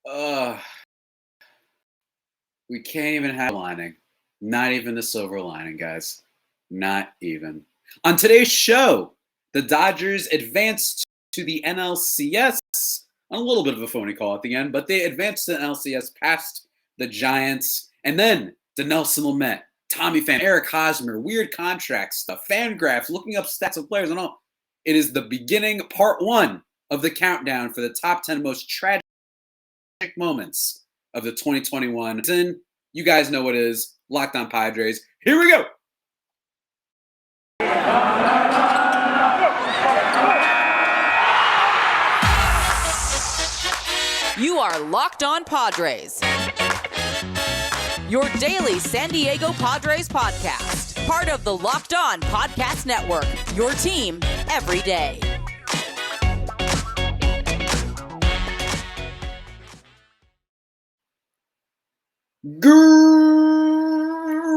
Uh, we can't even have a lining. Not even the silver lining, guys. Not even. On today's show, the Dodgers advanced to the NLCS on a little bit of a phony call at the end, but they advanced to the NLCS past the Giants. And then the Nelson Lamet, Tommy Pham, Eric Hosmer, weird contract stuff, fan graphs, looking up stats of players and all. It is the beginning, part one of the countdown for the top 10 most tragic moments of the 2021 season. You guys know what it is. Locked On Padres. Here we go. You are Locked On Padres, your daily San Diego Padres podcast. Part of the Locked On Podcast Network, your team every day.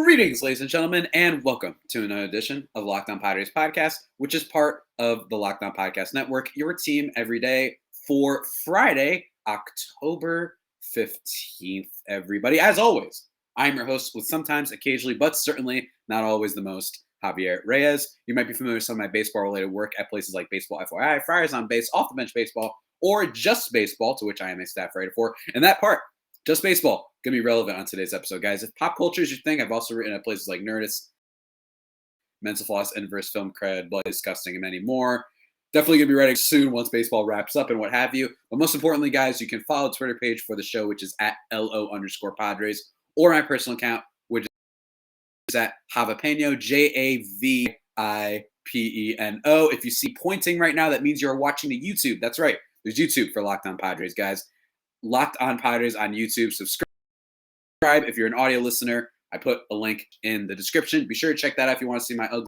Greetings, ladies and gentlemen, and welcome to another edition of Locked On Padres podcast, which is part of the Locked On Podcast Network, your team every day for Friday, October 15th, everybody. As always, I'm your host with sometimes, occasionally, but certainly not always the most, Javier Reyes. You might be familiar with some of my baseball-related work at places like Baseball FYI, Friars on Base, Off the Bench Baseball, or Just Baseball, to which I am a staff writer for. And that part, Just Baseball, going to be relevant on today's episode, guys. If pop culture is your thing, I've also written at places like Nerdist, Mental Floss, Inverse Film Cred, Blood Disgusting, and many more. Definitely going to be writing soon once baseball wraps up and what have you. But most importantly, guys, you can follow the Twitter page for the show, which is at LO_Padres, or my personal account, which is at Javipeno, JAVIPENO. If you see pointing right now, that means you're watching the YouTube. That's right. There's YouTube for Locked On Padres, guys. Locked On Padres on YouTube. Subscribe if you're an audio listener. I put a link in the description. Be sure to check that out if you want to see my ugly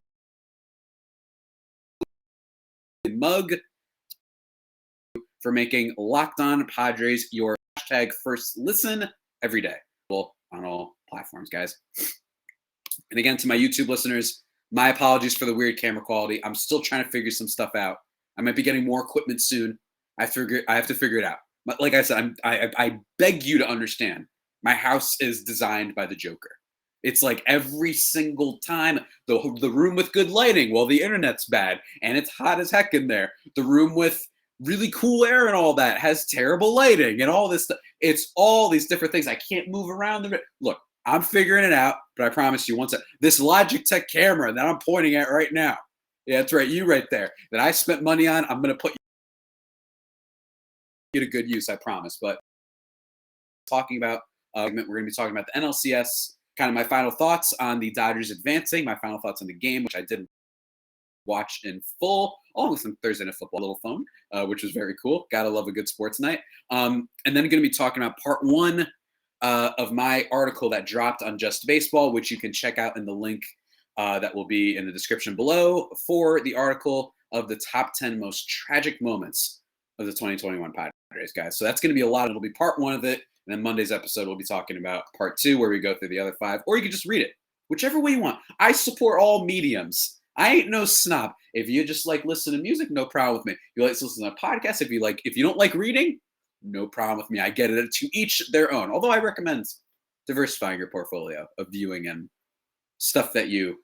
mug for making Locked On Padres your hashtag first listen every day. Well, on all platforms, guys. And again, to my YouTube listeners, my apologies for the weird camera quality. I'm still trying to figure some stuff out. I might be getting more equipment soon. I have to figure it out. But like I said, I beg you to understand. My house is designed by the Joker. It's like every single time, the room with good lighting, well, the internet's bad, and it's hot as heck in there. The room with really cool air and all that has terrible lighting and all this stuff. It's all these different things. I can't move around. Look, I'm figuring it out, but I promise you, this Logitech camera that I'm pointing at right now, yeah, that's right, you right there, that I spent money on, I'm going to put you to good use, I promise. But talking about, we're going to be talking about the NLCS, kind of my final thoughts on the Dodgers advancing, my final thoughts on the game, which I didn't watch in full, along with some Thursday Night Football little phone, which was very cool. Gotta love a good sports night. And then going to be talking about part one of my article that dropped on Just Baseball, which you can check out in the link that will be in the description below for the article of the top 10 most tragic moments of the 2021 Padres, guys. So that's going to be a lot. It'll be part one of it. And then Monday's episode, we'll be talking about part two, where we go through the other five, or you can just read it, whichever way you want. I support all mediums. I ain't no snob. If you just like listen to music, no problem with me. You like to listen to a podcast. If you don't like reading, no problem with me. I get it. To each their own. Although I recommend diversifying your portfolio of viewing and stuff that you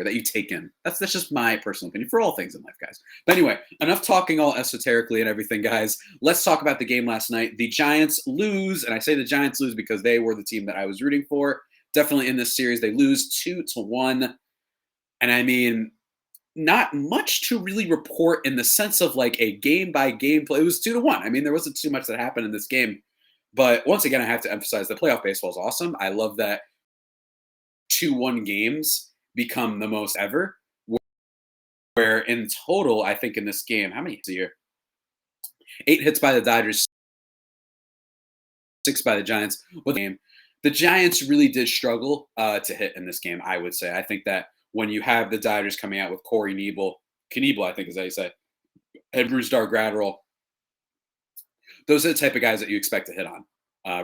that you take in. That's just my personal opinion for all things in life, guys. But anyway, enough talking all esoterically and everything, guys. Let's talk about the game last night. The Giants lose, and I say the Giants lose because they were the team that I was rooting for. Definitely in this series, they lose 2-1. And I mean, not much to really report in the sense of like a game-by-game play. It was 2-1. I mean, there wasn't too much that happened in this game. But once again, I have to emphasize that playoff baseball is awesome. I love that 2-1 games become the most ever, where in total, I think in this game, how many hits a year? 8 hits by the Dodgers, 6 by the Giants. Well, the Giants really did struggle to hit in this game, I would say. I think that when you have the Dodgers coming out with Corey Knebel, I think is how you say, and Brusdar Graterol, those are the type of guys that you expect to hit on,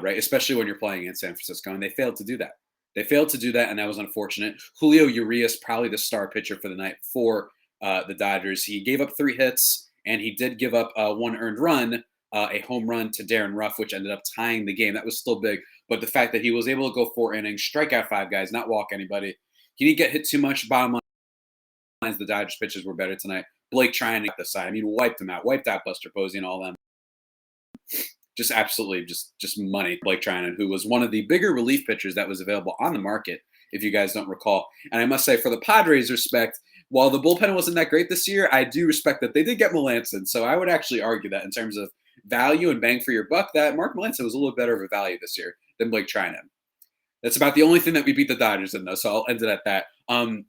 right? Especially when you're playing in San Francisco, and they failed to do that. And that was unfortunate. Julio Urias, probably the star pitcher for the night for the Dodgers. He gave up 3 hits, and he did give up 1 earned run, a home run to Darren Ruff, which ended up tying the game. That was still big. But the fact that he was able to go 4 innings, strike out 5 guys, not walk anybody. He didn't get hit too much. Bottom line, the Dodgers pitches were better tonight. Blake trying to get the side. I mean, wiped him out. Wiped out Buster Posey and all them. Just absolutely just money. Blake Trinan, who was one of the bigger relief pitchers that was available on the market, if you guys don't recall. And I must say, for the Padres' respect, while the bullpen wasn't that great this year, I do respect that they did get Melanson. So I would actually argue that in terms of value and bang for your buck, that Mark Melanson was a little better of a value this year than Blake Trinan. That's about the only thing that we beat the Dodgers in, though. So I'll end it at that. And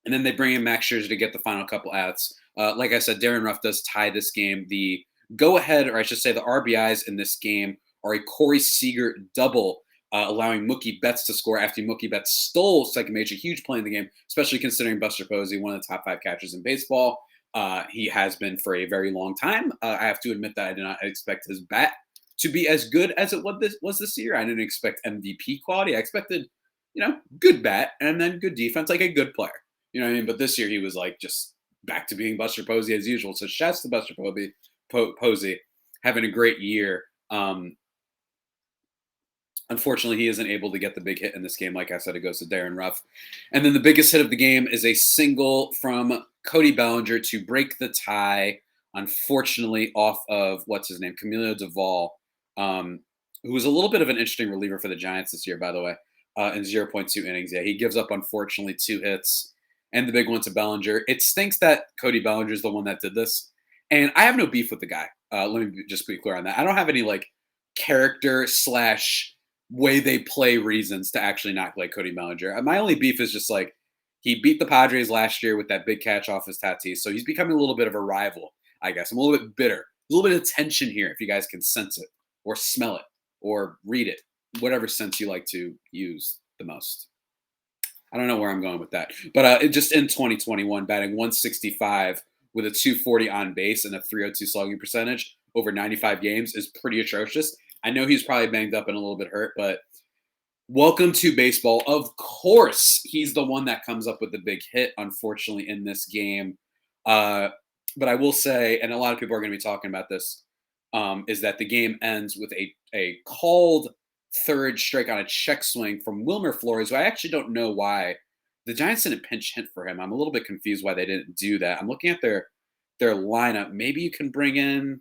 then they bring in Max Scherzer to get the final couple outs. Like I said, Darren Ruff does tie this game. The go-ahead, or I should say the RBIs in this game, are a Corey Seager double, allowing Mookie Betts to score after Mookie Betts stole second base. A huge play in the game, especially considering Buster Posey, one of the top 5 catchers in baseball. He has been for a very long time. I have to admit that I did not expect his bat to be as good as it was this year. I didn't expect MVP quality. I expected, good bat and then good defense, like a good player. You know what I mean? But this year he was like just back to being Buster Posey as usual. So shouts to Buster Posey having a great year. Unfortunately, he isn't able to get the big hit in this game. Like I said, it goes to Darren Ruff. And then the biggest hit of the game is a single from Cody Bellinger to break the tie, unfortunately, off of, Camilo Duvall, who was a little bit of an interesting reliever for the Giants this year, by the way, in 0.2 innings. Yeah, he gives up, unfortunately, 2 hits, and the big one to Bellinger. It stinks that Cody Bellinger is the one that did this. And I have no beef with the guy. Let me just be clear on that. I don't have any, character / way they play reasons to actually not like Cody Bellinger. My only beef is just he beat the Padres last year with that big catch off his Tatis, so he's becoming a little bit of a rival, I guess. I'm a little bit bitter, a little bit of tension here, if you guys can sense it or smell it or read it, whatever sense you like to use the most. I don't know where I'm going with that, but just in 2021, batting 165 with a 240 on base and a 302 slugging percentage over 95 games is pretty atrocious. I know he's probably banged up and a little bit hurt, but welcome to baseball. Of course, he's the one that comes up with the big hit, unfortunately, in this game. But I will say, and a lot of people are going to be talking about this, is that the game ends with a called third strike on a check swing from Wilmer Flores, who I actually don't know why the Giants didn't pinch hit for him. I'm a little bit confused why they didn't do that. I'm looking at their lineup. Maybe you can bring in...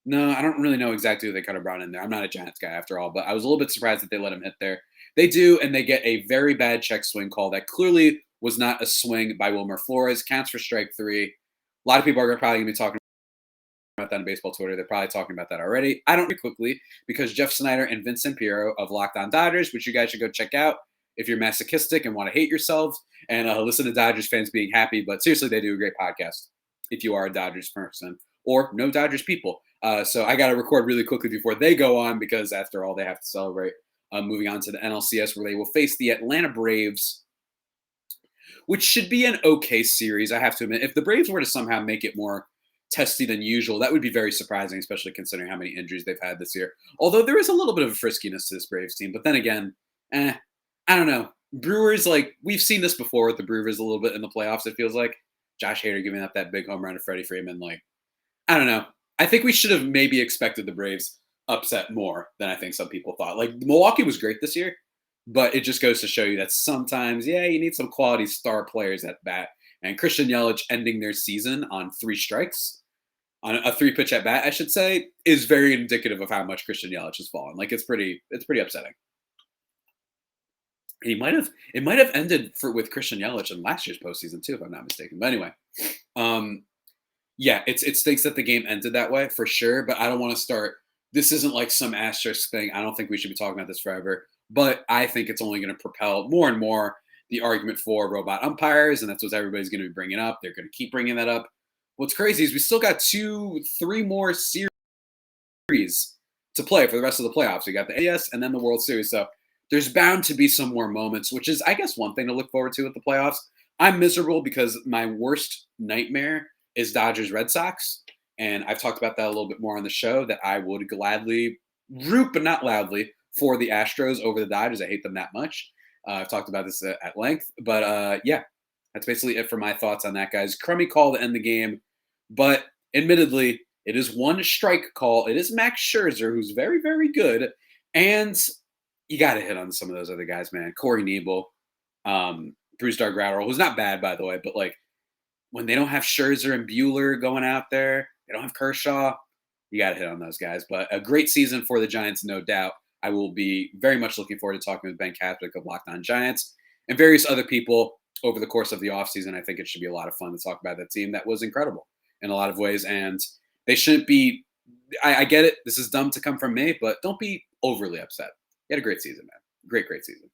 No, I don't really know exactly who they could have brought in there. I'm not a Giants guy after all, but I was a little bit surprised that they let him hit there. They do, and they get a very bad check swing call that clearly was not a swing by Wilmer Flores. Counts for strike 3. A lot of people are probably going to be talking about that on baseball Twitter. They're probably talking about that already. I don't very quickly because Jeff Snyder and Vince Sampiro of Locked On Dodgers, which you guys should go check out if you're masochistic and want to hate yourselves and listen to Dodgers fans being happy. But seriously, they do a great podcast if you are a Dodgers person or no Dodgers people. So I got to record really quickly before they go on because after all, they have to celebrate. Moving on to the NLCS where they will face the Atlanta Braves, which should be an okay series, I have to admit. If the Braves were to somehow make it more testy than usual, that would be very surprising, especially considering how many injuries they've had this year. Although there is a little bit of a friskiness to this Braves team. But then again, I don't know. Brewers, we've seen this before with the Brewers a little bit in the playoffs, it feels like. Josh Hader giving up that big home run to Freddie Freeman. I don't know. I think we should have maybe expected the Braves upset more than I think some people thought. Milwaukee was great this year, but it just goes to show you that sometimes, you need some quality star players at bat. And Christian Yelich ending their season on 3 strikes, on a 3-pitch at bat, I should say, is very indicative of how much Christian Yelich has fallen. It's pretty upsetting. It might have ended with Christian Yelich in last year's postseason too, if I'm not mistaken. But anyway, it stinks that the game ended that way for sure. But I don't want to start. This isn't some asterisk thing. I don't think we should be talking about this forever. But I think it's only going to propel more and more the argument for robot umpires, and that's what everybody's going to be bringing up. They're going to keep bringing that up. What's crazy is we still got 2-3 more series to play for the rest of the playoffs. We got the AS and then the World Series. So there's bound to be some more moments, which is, I guess, one thing to look forward to at the playoffs. I'm miserable because my worst nightmare is Dodgers Red Sox. And I've talked about that a little bit more on the show, that I would gladly root, but not loudly, for the Astros over the Dodgers. I hate them that much. I've talked about this at length. But that's basically it for my thoughts on that, guys. Crummy call to end the game. But admittedly, It is one strike call. It is Max Scherzer, who's very, very good. And you got to hit on some of those other guys, man. Corey Nebel, Bruce Dark-Gratterall, who's not bad, by the way, but like when they don't have Scherzer and Buehler going out there, they don't have Kershaw, you got to hit on those guys. But a great season for the Giants, no doubt. I will be very much looking forward to talking with Ben Catholic of Locked On Giants and various other people over the course of the offseason. I think it should be a lot of fun to talk about that team that was incredible in a lot of ways. And they shouldn't be, I get it. This is dumb to come from me, but don't be overly upset. You had a great season, man. Great, great season.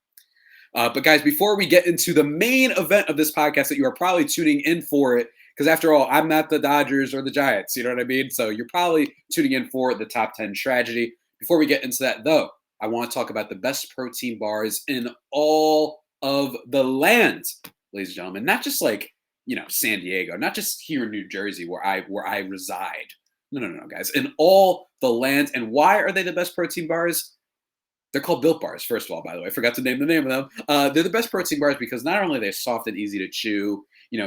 But guys, before we get into the main event of this podcast that you are probably tuning in for it, because after all, I'm not the Dodgers or the Giants, you know what I mean? So you're probably tuning in for the top 10 tragedy. Before we get into that, though, I want to talk about the best protein bars in all of the land, ladies and gentlemen. Not just like, San Diego, not just here in New Jersey where I reside. No, guys. In all the land. And why are they the best protein bars? They're called Built Bars, first of all, by the way. I forgot to name the name of them. They're the best protein bars because not only are they soft and easy to chew,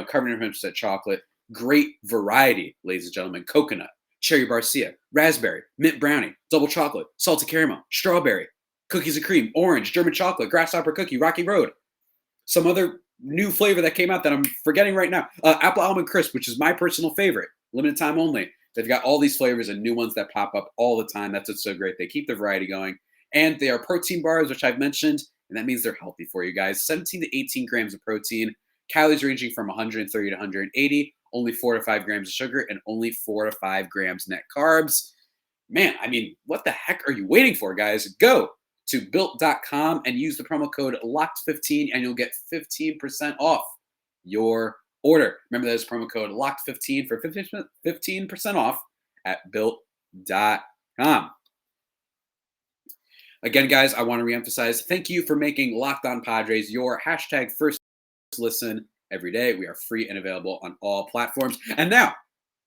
covered in 100% chocolate, great variety, ladies and gentlemen. Coconut, cherry barcia, raspberry, mint brownie, double chocolate, salted caramel, strawberry, cookies and cream, orange, German chocolate, grasshopper cookie, Rocky Road. Some other new flavor that came out that I'm forgetting right now. Apple almond crisp, which is my personal favorite. Limited time only. They've got all these flavors and new ones that pop up all the time. That's what's so great. They keep the variety going. And they are protein bars, which I've mentioned, and that means they're healthy for you guys. 17 to 18 grams of protein, calories ranging from 130 to 180, only 4 to 5 grams of sugar, and only 4 to 5 grams net carbs. Man, I mean, what the heck are you waiting for, guys? Go to built.com and use the promo code LOCKED15, and you'll get 15% off your order. Remember, that is promo code LOCKED15 for 15% off at built.com. Again, guys, I want to reemphasize, thank you for making Locked On Padres your hashtag first listen every day. We are free and available on all platforms. And now,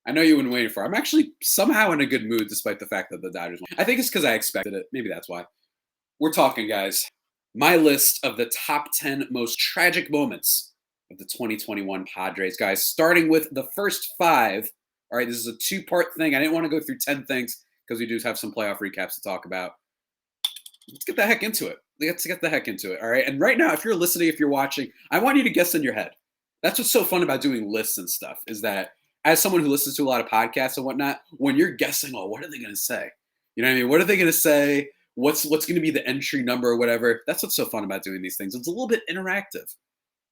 I know you've been waiting for it. I'm actually somehow in a good mood despite the fact that the Dodgers won. I think it's because I expected it. Maybe that's why. We're talking, guys, my list of the top 10 most tragic moments of the 2021 Padres, guys, starting with the first 5. All right, this is a 2-part thing. I didn't want to go through 10 things because we do have some playoff recaps to talk about. Let's get the heck into it. All right. And right now, if you're listening, if you're watching, I want you to guess in your head. That's what's so fun about doing lists and stuff is that as someone who listens to a lot of podcasts and whatnot, when you're guessing, what are they going to say? You know what I mean? What are they going to say? What's going to be the entry number or whatever? That's what's so fun about doing these things. It's a little bit interactive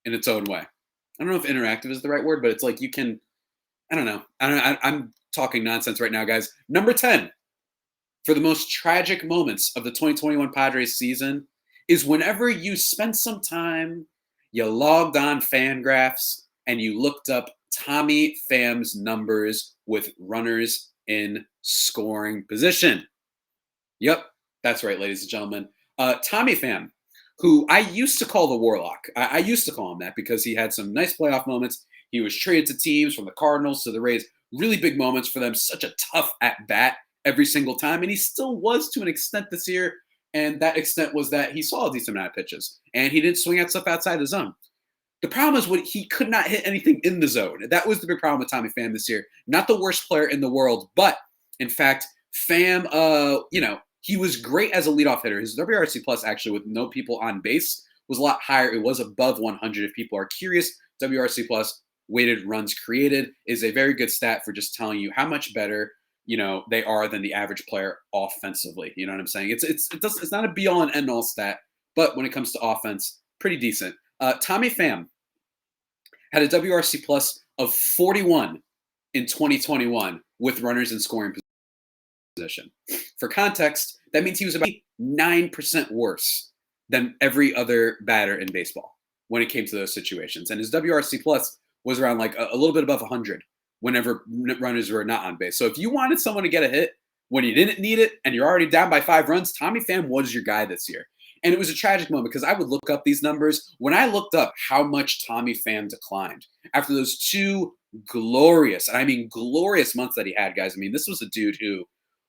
in its own way. I don't know if interactive is the right word, but it's like you can, I don't know. I'm talking nonsense right now, guys. Number 10. For the most tragic moments of the 2021 Padres season is whenever you spent some time, you logged on Fangraphs, and you looked up Tommy Pham's numbers with runners in scoring position. Yep, that's right, ladies and gentlemen. Tommy Pham, who I used to call the Warlock. I used to call him that because he had some nice playoff moments. He was traded to teams from the Cardinals to the Rays. Really big moments for them. Such a tough at-bat every single time. And he still was to an extent this year. And that extent was that he saw a decent amount of pitches. And he didn't swing at stuff outside the zone. The problem is he could not hit anything in the zone. That was the big problem with Tommy Pham this year. Not the worst player in the world, but in fact, Pham, he was great as a leadoff hitter. His WRC plus actually with no people on base was a lot higher. It was above 100. If people are curious, WRC plus weighted runs created is a very good stat for just telling you how much better they are than the average player offensively. You know what I'm saying? It's not a be all and end all stat, but when it comes to offense, pretty decent. Tommy Pham had a WRC plus of 41 in 2021 with runners in scoring position. For context, that means he was about 9% worse than every other batter in baseball when it came to those situations. And his WRC plus was around like a little bit above 100 whenever runners were not on base. So if you wanted someone to get a hit when you didn't need it and you're already down by 5 runs, Tommy Pham was your guy this year. And it was a tragic moment because I would look up these numbers. When I looked up how much Tommy Pham declined after those 2 glorious, and I mean glorious months that he had, guys. I mean, this was a dude who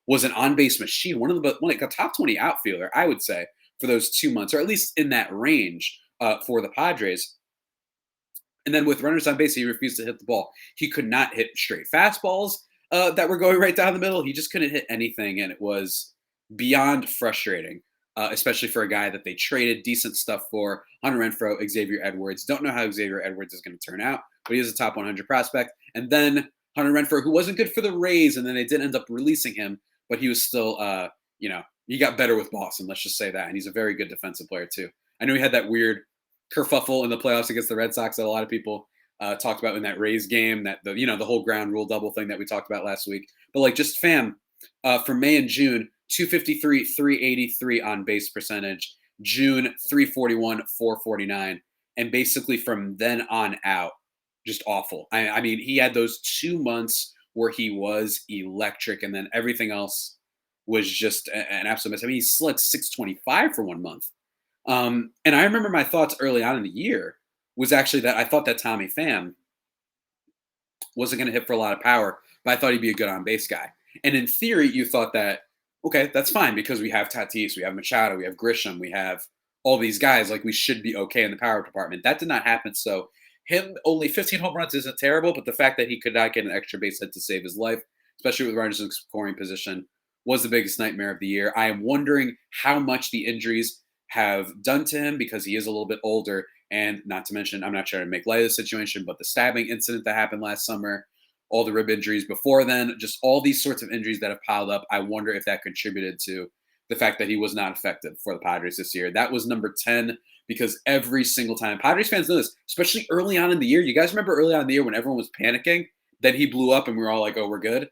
was an on-base machine, one of a top 20 outfielder, I would say, for those 2 months, or at least in that range for the Padres. And then with runners on base, he refused to hit the ball. He could not hit straight fastballs. that were going right down the middle. He just couldn't hit anything, and it was beyond frustrating, especially for a guy that they traded decent stuff for. Hunter Renfroe, Xavier Edwards. Don't know how Xavier Edwards is going to turn out, but he is a top 100 prospect. And then Hunter Renfroe, who wasn't good for the Rays, and then they did end up releasing him, but he was still, he got better with Boston. Let's just say that, and he's a very good defensive player too. I know he had that weird kerfuffle in the playoffs against the Red Sox that a lot of people talked about in that Rays game, that the whole ground rule double thing that we talked about last week. But like just for May and June, 253, 383 on base percentage. June 341, 449, and basically from then on out, just awful. I mean, he had those 2 months where he was electric, and then everything else was just an absolute mess. I mean, he slid 625 for 1 month. And I remember my thoughts early on in the year was actually that I thought that Tommy Pham wasn't going to hit for a lot of power, but I thought he'd be a good on-base guy. And in theory, you thought that, okay, that's fine because we have Tatis, we have Machado, we have Grisham, we have all these guys. Like, we should be okay in the power department. That did not happen. So him only 15 home runs isn't terrible, but the fact that he could not get an extra base hit to save his life, especially with runners in scoring position, was the biggest nightmare of the year. I am wondering how much the injuries have done to him because he is a little bit older. And not to mention, I'm not trying to make light of the situation, but the stabbing incident that happened last summer, all the rib injuries before then, just all these sorts of injuries that have piled up. I wonder if that contributed to the fact that he was not effective for the Padres this year. That was number 10 because every single time, Padres fans know this, especially early on in the year. You guys remember early on in the year when everyone was panicking, then he blew up and we were all like, oh, we're good.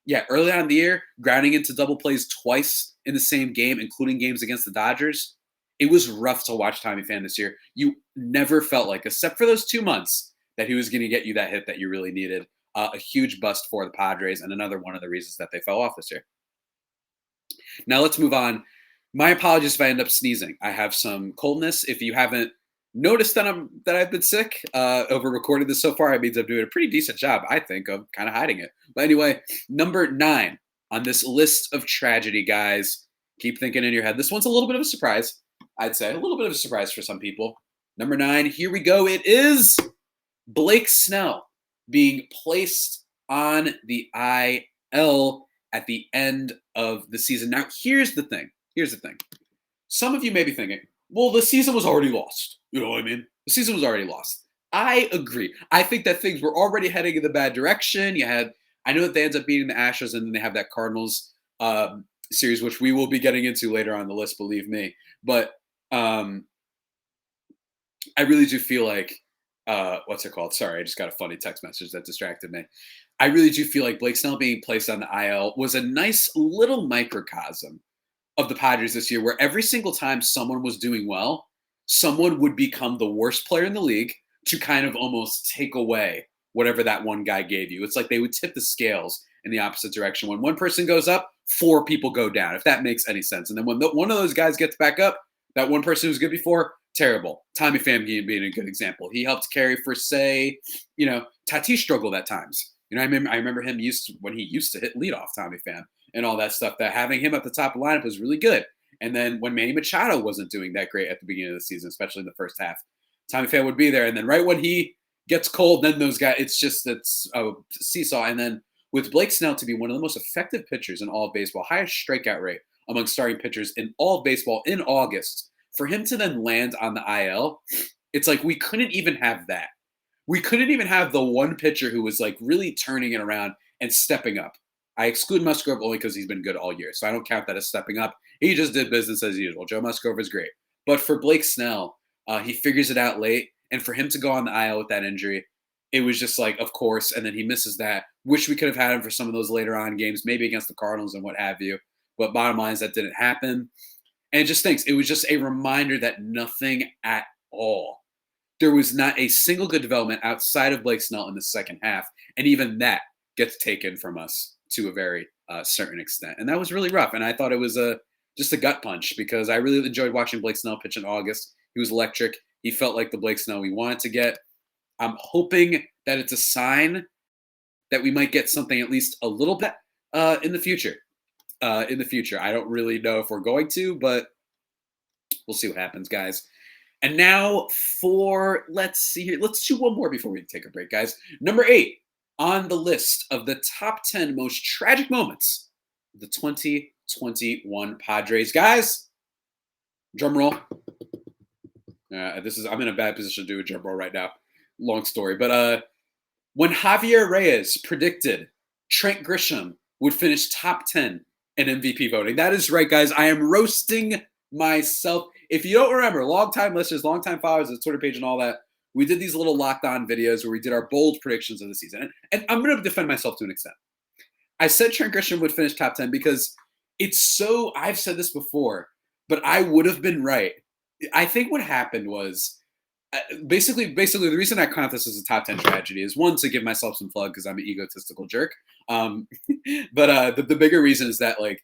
Yeah, early on in the year, grounding into double plays twice in the same game, including games against the Dodgers. It was rough to watch Tommy Pham this year. You never felt like, except for those 2 months, that he was going to get you that hit that you really needed. A huge bust for the Padres, and another one of the reasons that they fell off this year. Now let's move on. My apologies if I end up sneezing. I have some coldness. If you haven't noticed that I've been sick over recording this so far, it means I'm doing a pretty decent job, I think, of kind of hiding it. But anyway, number 9 on this list of tragedy, guys. Keep thinking in your head. This one's a little bit of a surprise. I'd say a little bit of a surprise for some people. Number 9, here we go. It is Blake Snell being placed on the IL at the end of the season. Now, here's the thing. Some of you may be thinking, well, the season was already lost. You know what I mean? The season was already lost. I agree. I think that things were already heading in the bad direction. I know that they end up beating the Astros, and then they have that Cardinals series, which we will be getting into later on the list, believe me. But I really do feel like, what's it called? Sorry, I just got a funny text message that distracted me. I really do feel like Blake Snell being placed on the IL was a nice little microcosm of the Padres this year, where every single time someone was doing well, someone would become the worst player in the league to kind of almost take away whatever that one guy gave you. It's like they would tip the scales in the opposite direction. When one person goes up, 4 people go down, if that makes any sense. And then when one of those guys gets back up, that one person who was good before, terrible. Tommy Pham being a good example. He helped carry for, say, Tatis struggled at times. I remember him when he used to hit leadoff, Tommy Pham, and all that stuff. That having him at the top of the lineup was really good. And then when Manny Machado wasn't doing that great at the beginning of the season, especially in the first half, Tommy Pham would be there. And then right when he gets cold, then those guys, it's a seesaw. And then with Blake Snell to be one of the most effective pitchers in all of baseball, highest strikeout rate among starting pitchers in all of baseball in August, for him to then land on the IL, it's like we couldn't even have that. We couldn't even have the one pitcher who was like really turning it around and stepping up. I exclude Musgrove only because he's been good all year, so I don't count that as stepping up. He just did business as usual. Joe Musgrove is great. But for Blake Snell, he figures it out late, and for him to go on the IL with that injury, it was just like, of course, and then he misses that. Wish we could have had him for some of those later on games, maybe against the Cardinals and what have you. But bottom line is that didn't happen. And it was just a reminder that nothing at all. There was not a single good development outside of Blake Snell in the second half. And even that gets taken from us to a very certain extent. And that was really rough. And I thought it was just a gut punch because I really enjoyed watching Blake Snell pitch in August. He was electric. He felt like the Blake Snell we wanted to get. I'm hoping that it's a sign that we might get something at least a little bit in the future. I don't really know if we're going to, but we'll see what happens, guys. And now let's see here. Let's do one more before we take a break, guys. Number 8 on the list of the top 10 most tragic moments of the 2021 Padres. Guys, drum roll. I'm in a bad position to do a drum roll right now. Long story. But when Javier Reyes predicted Trent Grisham would finish top 10 in MVP voting. That is right, guys. I am roasting myself. If you don't remember, long-time listeners, long-time followers of the Twitter page and all that, we did these little Locked On videos where we did our bold predictions of the season. And I'm going to defend myself to an extent. I said Trent Grisham would finish top 10 because it's so, I've said this before, but I would have been right. I think what happened was, basically, the reason I count this as a top 10 tragedy is, one, to give myself some plug because I'm an egotistical jerk. But the bigger reason is that, like,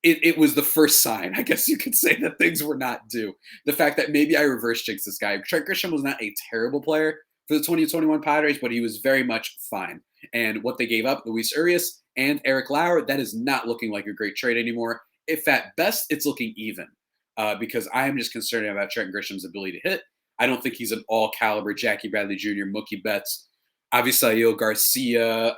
it was the first sign, I guess you could say, that things were not due. The fact that maybe I reverse jinxed this guy. Trent Grisham was not a terrible player for the 2021 Padres, but he was very much fine. And what they gave up, Luis Urias and Eric Lauer, that is not looking like a great trade anymore. If at best, it's looking even. Because I am just concerned about Trent Grisham's ability to hit. I don't think he's an all-caliber Jackie Bradley Jr., Mookie Betts, Avisail Garcia,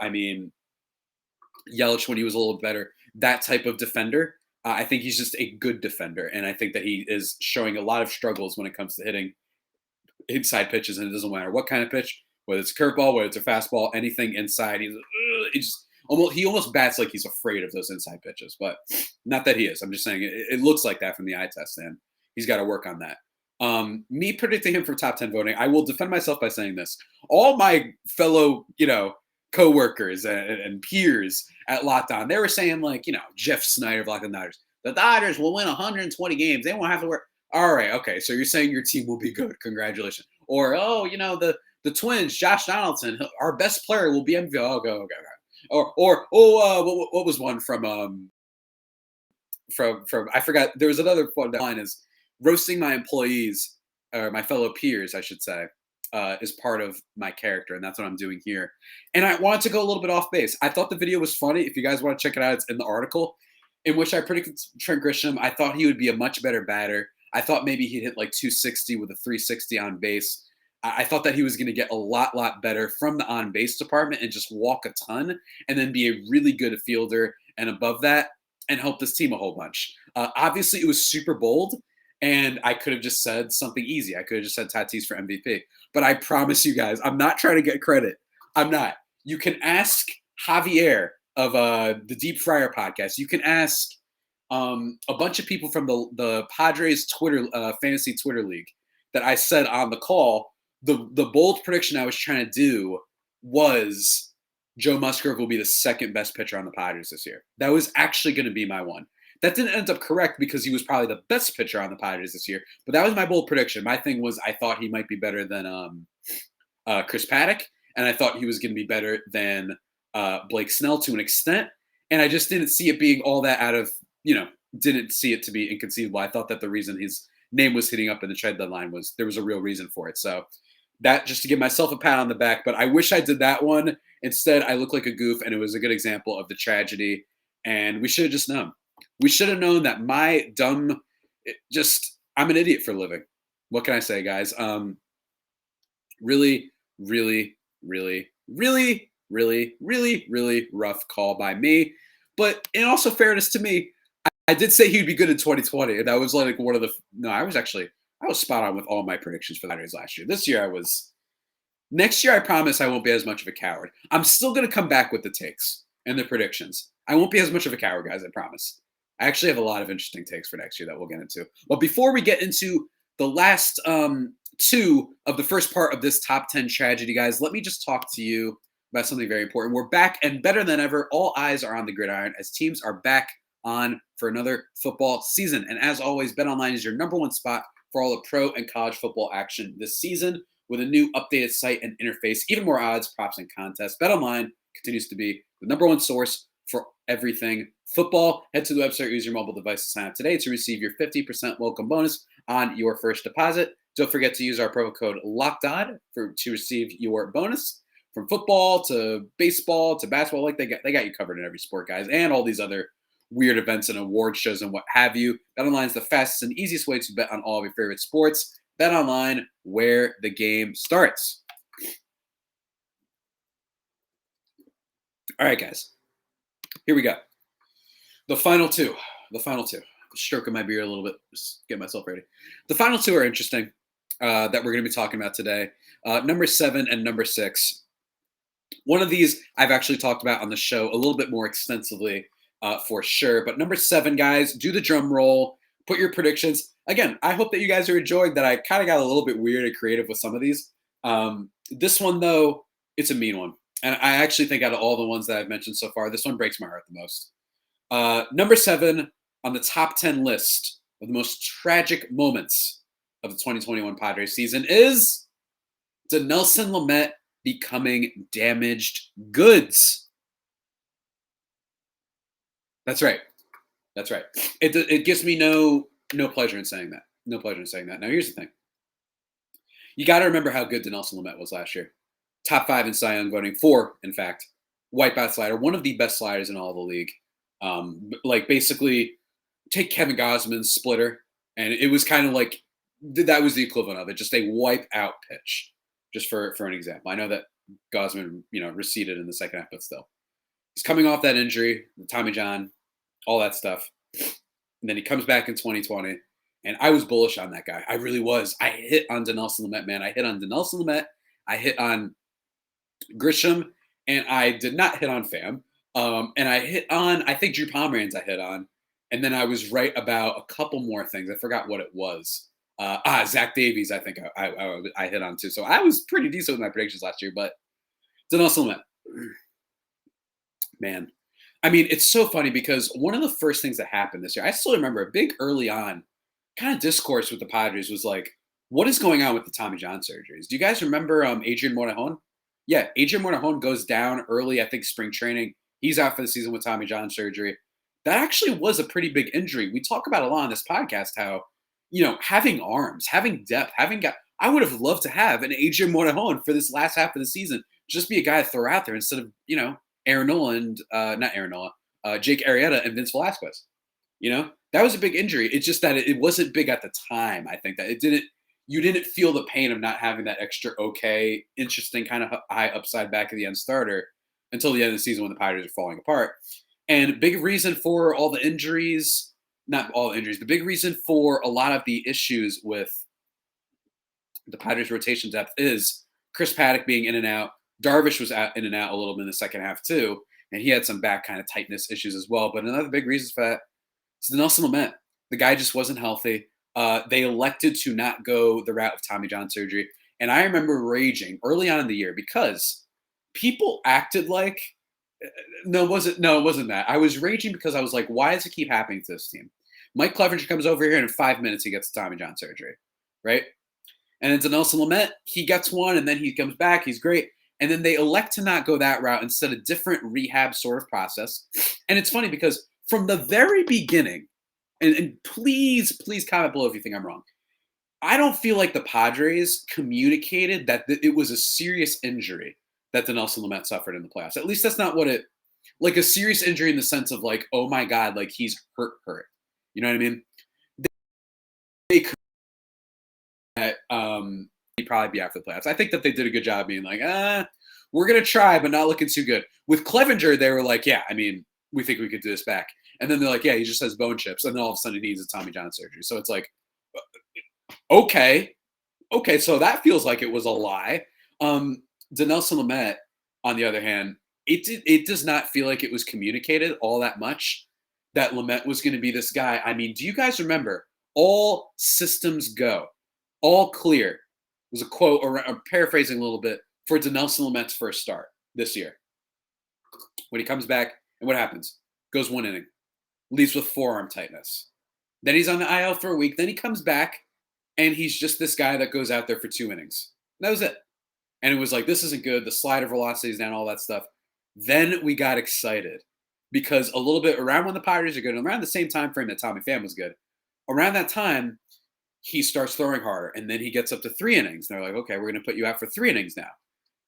Yelich when he was a little better, that type of defender. I think he's just a good defender, and I think that he is showing a lot of struggles when it comes to hitting inside pitches, and it doesn't matter what kind of pitch, whether it's a curveball, whether it's a fastball, anything inside. He almost bats like he's afraid of those inside pitches, but not that he is. I'm just saying it looks like that from the eye test, and he's got to work on that. Me predicting him for top 10 voting, I will defend myself by saying this. All my fellow, co-workers and peers at Locked On, they were saying, like, Jeff Snyder of Locked On Dodgers, the Dodgers will win 120 games. They won't have to work. All right, okay, so you're saying your team will be good. Congratulations. Or, the Twins, Josh Donaldson, our best player will be MVP. Oh, okay. What was one from I forgot. There was another one. That line is roasting my employees, or my fellow peers, I should say, is part of my character, and that's what I'm doing here. And I wanted to go a little bit off base. I thought the video was funny. If you guys want to check it out, it's in the article in which I predicted Trent Grisham. I thought he would be a much better batter. I thought maybe he'd hit like 260 with a 360 on base. I thought that he was going to get a lot better from the on-base department and just walk a ton and then be a really good fielder and above that and help this team a whole bunch. Obviously, it was super bold, and I could have just said something easy. I could have just said Tatis for MVP. But I promise you guys, I'm not trying to get credit. I'm not. You can ask Javier of the Deep Fryer podcast. You can ask a bunch of people from the Padres Twitter fantasy Twitter league that I said on the call. The bold prediction I was trying to do was Joe Musgrove will be the second best pitcher on the Padres this year. That was actually going to be my one. That didn't end up correct because he was probably the best pitcher on the Padres this year. But that was my bold prediction. My thing was I thought he might be better than Chris Paddock, and I thought he was going to be better than Blake Snell to an extent. And I just didn't see it being all that didn't see it to be inconceivable. I thought that the reason his name was hitting up in the trade deadline was there was a real reason for it. So that, just to give myself a pat on the back, but I wish I did that one. Instead, I look like a goof, and it was a good example of the tragedy, and we should have just known. We should have known that my I'm an idiot for a living. What can I say, guys? Really, really, really, really, really, really, really rough call by me. But in also fairness to me, I did say he'd be good in 2020, and that was like one of the – I was spot on with all my predictions for the Padres last year. This year next year I promise I won't be as much of a coward. I'm still going to come back with the takes and the predictions. I won't be as much of a coward, guys, I promise. I actually have a lot of interesting takes for next year that we'll get into. But before we get into the last two of the first part of this top 10 tragedy, guys, let me just talk to you about something very important. We're back, and better than ever, all eyes are on the gridiron as teams are back on for another football season. And as always, BetOnline is your number one spot for all the pro and college football action this season with a new updated site and interface, even more odds, props, and contests. BetOnline continues to be the number one source for everything football. Head to the website, use your mobile device to sign up today to receive your 50% welcome bonus on your first deposit. Don't forget to use our promo code LOCKEDON to receive your bonus. From football to baseball to basketball, like they got you covered in every sport, guys, and all these other weird events and award shows and what have you. BetOnline is the fastest and easiest way to bet on all of your favorite sports. BetOnline, where the game starts. All right, guys. Here we go. The final two. Stroking my beard a little bit, just get myself ready. The final two are interesting that we're going to be talking about today. Number 7 and number 6. One of these I've actually talked about on the show a little bit more extensively for sure. But number 7, guys, do the drum roll. Put your predictions. Again, I hope that you guys are enjoying that I kind of got a little bit weird and creative with some of these. This one, though, it's a mean one. And I actually think out of all the ones that I've mentioned so far, this one breaks my heart the most. Number 7 on the top 10 list of the most tragic moments of the 2021 Padres season is Dinelson Lamet becoming damaged goods. That's right. It gives me no pleasure in saying that. No pleasure in saying that. Now, here's the thing. You got to remember how good Dinelson Lamet was last year. Top 5 in Cy Young voting, 4, in fact. Wipeout slider, one of the best sliders in all of the league. Basically, take Kevin Gausman's splitter, and it was kind of like that was the equivalent of it, just a wipe-out pitch, just for an example. I know that Gausman, receded in the second half, but still. He's coming off that injury, Tommy John, all that stuff. And then he comes back in 2020, and I was bullish on that guy. I really was. I hit on Dinelson Lamet, man. I hit on Dinelson Lamet. I hit on Grisham, and I did not hit on Pham. And I hit on, I think Drew Pomeranz I hit on. And then I was right about a couple more things. I forgot what it was. Zach Davies, I think I hit on too. So I was pretty decent with my predictions last year, but Dinelson Lamet. Man. I mean, it's so funny because one of the first things that happened this year, I still remember a big early on kind of discourse with the Padres was like, what is going on with the Tommy John surgeries? Do you guys remember Adrian Morejon? Yeah, Adrian Morejon goes down early, I think spring training. He's out for the season with Tommy John surgery. That actually was a pretty big injury. We talk about a lot on this podcast how, having arms, having depth, I would have loved to have an Adrian Morejon for this last half of the season. Just be a guy to throw out there instead of, Aaron Nola and, not Aaron Nola, Jake Arrieta and Vince Velasquez. That was a big injury. It's just that it wasn't big at the time. I think that you didn't feel the pain of not having that extra interesting kind of high upside back of the end starter until the end of the season when the Padres are falling apart. And big reason for all the injuries, not all the injuries, the big reason for a lot of the issues with the Padres rotation depth is Chris Paddock being in and out. Darvish was in and out a little bit in the second half too, and he had some back kind of tightness issues as well. But another big reason for that is Dinelson Lamet. The guy just wasn't healthy. They elected to not go the route of Tommy John surgery. And I remember raging early on in the year because people acted like it wasn't that. I was raging because I was like, why does it keep happening to this team? Mike Clevenger comes over here and in 5 minutes he gets Tommy John surgery, right? And then Dinelson Lamet, he gets one and then he comes back. He's great. And then they elect to not go that route, instead a different rehab sort of process. And it's funny because from the very beginning, and please comment below if you think I'm wrong, I don't feel like the Padres communicated that it was a serious injury that Dinelson Lamet suffered in the playoffs. At least that's not what like a serious injury in the sense of like, oh my God, like he's hurt. You know what I mean? They could he'd probably be out for the playoffs. I think that they did a good job being like, we're going to try, but not looking too good. With Clevenger, they were like, yeah, I mean, we think we could do this back. And then they're like, yeah, he just has bone chips. And then all of a sudden he needs a Tommy John surgery. So it's like, okay, so that feels like it was a lie. Dinelson Lamet, on the other hand, it does not feel like it was communicated all that much that Lamet was going to be this guy. I mean, do you guys remember all systems go, all clear? Was a quote, or I'm paraphrasing a little bit, for Dinelson Lamet's first start this year. When he comes back, and what happens? Goes 1 inning, leaves with forearm tightness. Then he's on the IL for a week. Then he comes back, and he's just this guy that goes out there for 2 innings. And that was it. And it was like, this isn't good. The slider velocity is down, all that stuff. Then we got excited because a little bit around when the Padres are good, around the same time frame that Tommy Pham was good, around that time, he starts throwing harder, and then he gets up to 3 innings. And they're like, okay, we're going to put you out for 3 innings now.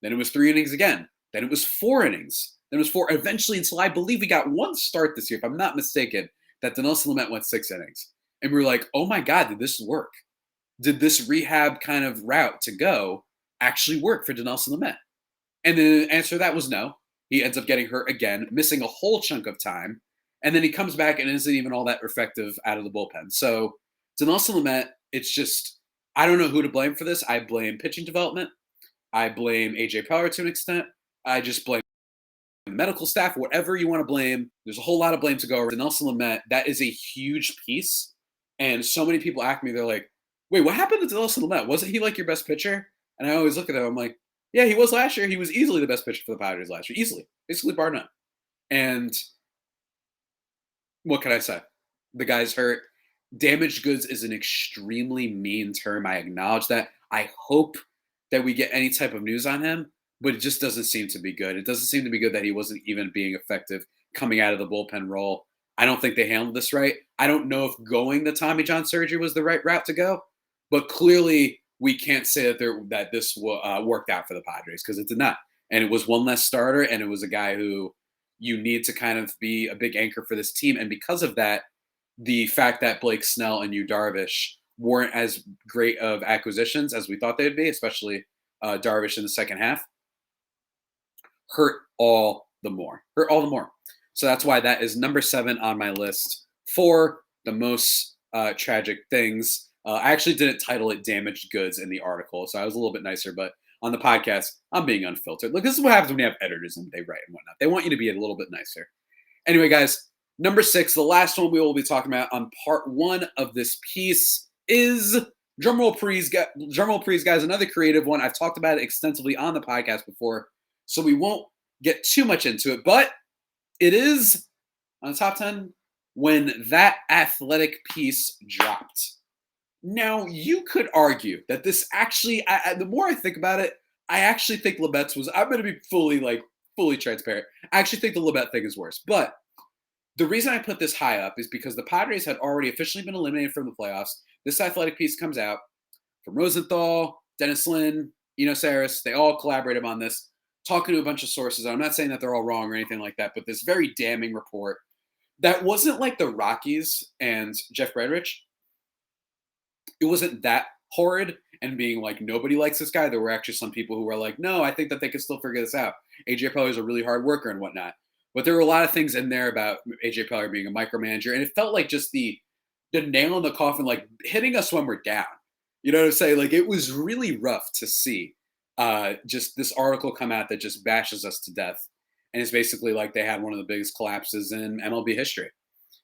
Then it was 3 innings again. Then it was 4 innings. Then it was 4 eventually until I believe we got one start this year, if I'm not mistaken, that Dinelson Lamet went 6 innings. And we were like, oh my God, did this work? Did this rehab kind of route to go actually work for Dinelson Lamet? And the answer to that was no. He ends up getting hurt again, missing a whole chunk of time. And then he comes back and isn't even all that effective out of the bullpen. So to Nelson Lamet, it's just, I don't know who to blame for this. I blame pitching development. I blame AJ Preller to an extent. I just blame the medical staff, whatever you want to blame. There's a whole lot of blame to go over. Nelson Lamet, that is a huge piece. And so many people ask me, they're like, wait, what happened to Nelson Lamet? Wasn't he like your best pitcher? And I always look at them, I'm like, yeah, he was last year. He was easily the best pitcher for the Padres last year. Easily. Basically, bar none. And what can I say? The guy's hurt. Damaged goods is an extremely mean term. I acknowledge that. I hope that we get any type of news on him, but it just doesn't seem to be good. It doesn't seem to be good that he wasn't even being effective coming out of the bullpen role. I don't think they handled this right. I don't know if going the Tommy John surgery was the right route to go, but clearly we can't say that this worked out for the Padres because it did not. And it was one less starter, and it was a guy who you need to kind of be a big anchor for this team. And because of that, the fact that Blake Snell and Yu Darvish weren't as great of acquisitions as we thought they would be, especially Darvish in the second half, hurt all the more. So that's why that is number 7 on my list for the most tragic things. I actually didn't title it damaged goods in the article, so I was a little bit nicer, but on the podcast, I'm being unfiltered. Look, this is what happens when you have editors and they write and whatnot. They want you to be a little bit nicer. Anyway, guys, number 6, the last one we will be talking about on part 1 of this piece is, drumroll please, guys, another creative one. I've talked about it extensively on the podcast before, so we won't get too much into it, but it is on the top 10 when that athletic piece dropped. Now, you could argue that this actually, the more I think about it, I actually think Lamet's was, I'm going to be fully transparent. I actually think the Lamet thing is worse. But the reason I put this high up is because the Padres had already officially been eliminated from the playoffs. This athletic piece comes out from Rosenthal, Dennis Lin, Eno Saris. They all collaborated on this, talking to a bunch of sources. I'm not saying that they're all wrong or anything like that, but this very damning report that wasn't like the Rockies and Jeff Bradrich. It wasn't that horrid and being like, nobody likes this guy. There were actually some people who were like, no, I think that they can still figure this out. AJ Preller is a really hard worker and whatnot. But there were a lot of things in there about AJ Preller being a micromanager. And it felt like just the nail in the coffin, like hitting us when we're down. You know what I'm saying? Like, it was really rough to see just this article come out that just bashes us to death. And it's basically like they had one of the biggest collapses in MLB history.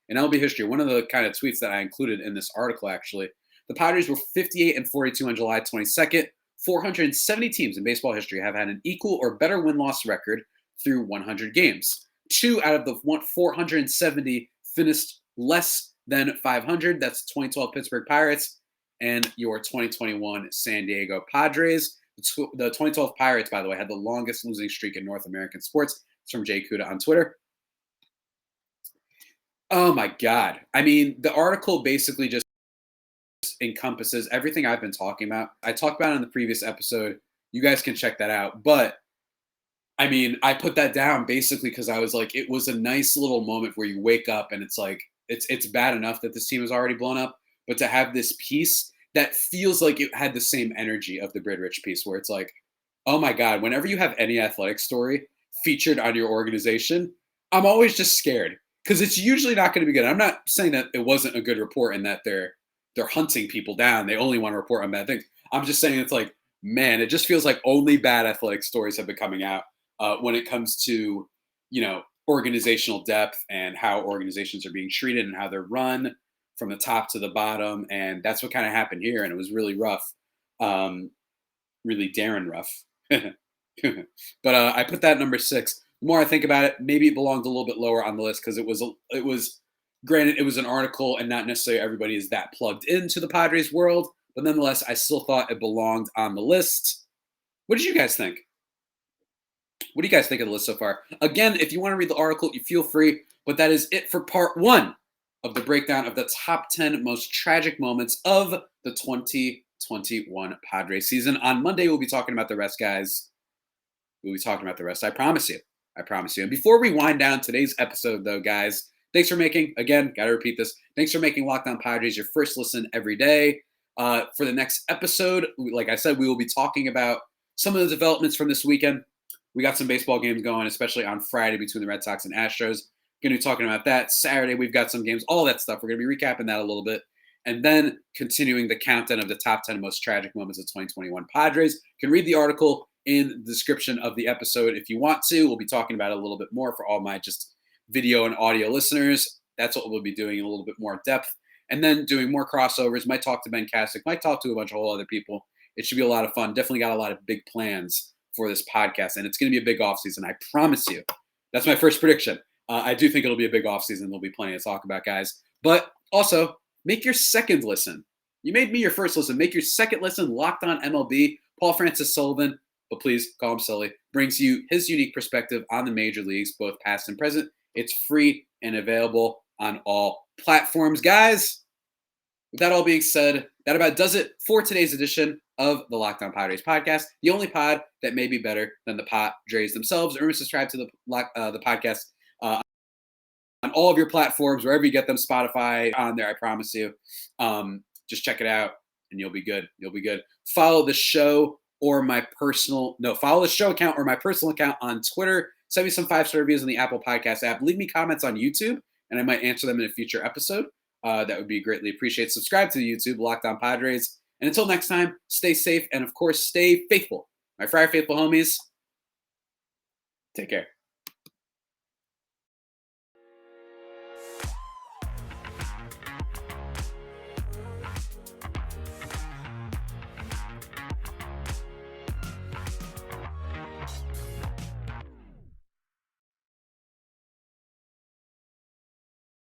In MLB history, one of the kind of tweets that I included in this article, actually, the Padres were 58-42 on July 22nd. 470 teams in baseball history have had an equal or better win-loss record through 100 games. 2 out of the 470 finished less than 500. That's 2012 Pittsburgh Pirates and your 2021 San Diego Padres. The 2012 Pirates, by the way, had the longest losing streak in North American sports. It's from Jay Kuda on Twitter. Oh, my God. I mean, the article basically just encompasses everything I've been talking about. I talked about it in the previous episode. You guys can check that out. But I mean, I put that down basically because I was like, it was a nice little moment where you wake up and it's like, it's bad enough that this team is already blown up, but to have this piece that feels like it had the same energy of the Bridrich piece where it's like, oh my God, whenever you have any athletic story featured on your organization, I'm always just scared because it's usually not going to be good. I'm not saying that it wasn't a good report and that they're hunting people down. They only want to report on bad things. I'm just saying it's like, man, it just feels like only bad athletic stories have been coming out when it comes to, organizational depth and how organizations are being treated and how they're run from the top to the bottom. And that's what kind of happened here. And it was really rough, really Darren rough. But I put that number 6. The more I think about it, maybe it belonged a little bit lower on the list because it was granted, it was an article and not necessarily everybody is that plugged into the Padres world. But nonetheless, I still thought it belonged on the list. What did you guys think? What do you guys think of the list so far? Again, if you want to read the article, you feel free. But that is it for part 1 of the breakdown of the top 10 most tragic moments of the 2021 Padres season. On Monday, we'll be talking about the rest, guys. We'll be talking about the rest. I promise you. I promise you. And before we wind down today's episode, though, guys, thanks for making, again, got to repeat this, thanks for making Locked On Padres your first listen every day. For the next episode, like I said, we will be talking about some of the developments from this weekend. We got some baseball games going, especially on Friday between the Red Sox and Astros. Going to be talking about that. Saturday, we've got some games, all that stuff. We're going to be recapping that a little bit. And then continuing the countdown of the top 10 most tragic moments of 2021 Padres. You can read the article in the description of the episode if you want to. We'll be talking about it a little bit more for all my just video and audio listeners. That's what we'll be doing in a little bit more depth. And then doing more crossovers. Might talk to Ben Kasich. Might talk to a bunch of whole other people. It should be a lot of fun. Definitely got a lot of big plans for this podcast. And it's going to be a big offseason. I promise you. That's my first prediction. I do think it'll be a big offseason. There'll be plenty to talk about, guys. But also, make your second listen. You made me your first listen. Make your second listen Locked On MLB. Paul Francis Sullivan, but please call him Sully, brings you his unique perspective on the major leagues, both past and present. It's free and available on all platforms. Guys, with that all being said, that about does it for today's edition of the Locked On Padres podcast, the only pod that may be better than the Padres themselves. Remember to subscribe to the podcast on all of your platforms, wherever you get them, Spotify, on there, I promise you. Just check it out, and you'll be good. You'll be good. Follow the show or my personal – no, follow the show account or my personal account on Twitter. Send me some 5-star reviews on the Apple Podcast app. Leave me comments on YouTube, and I might answer them in a future episode. That would be greatly appreciated. Subscribe to the YouTube, Locked On Padres. And until next time, stay safe and, of course, stay faithful. My Friar Faithful homies, take care.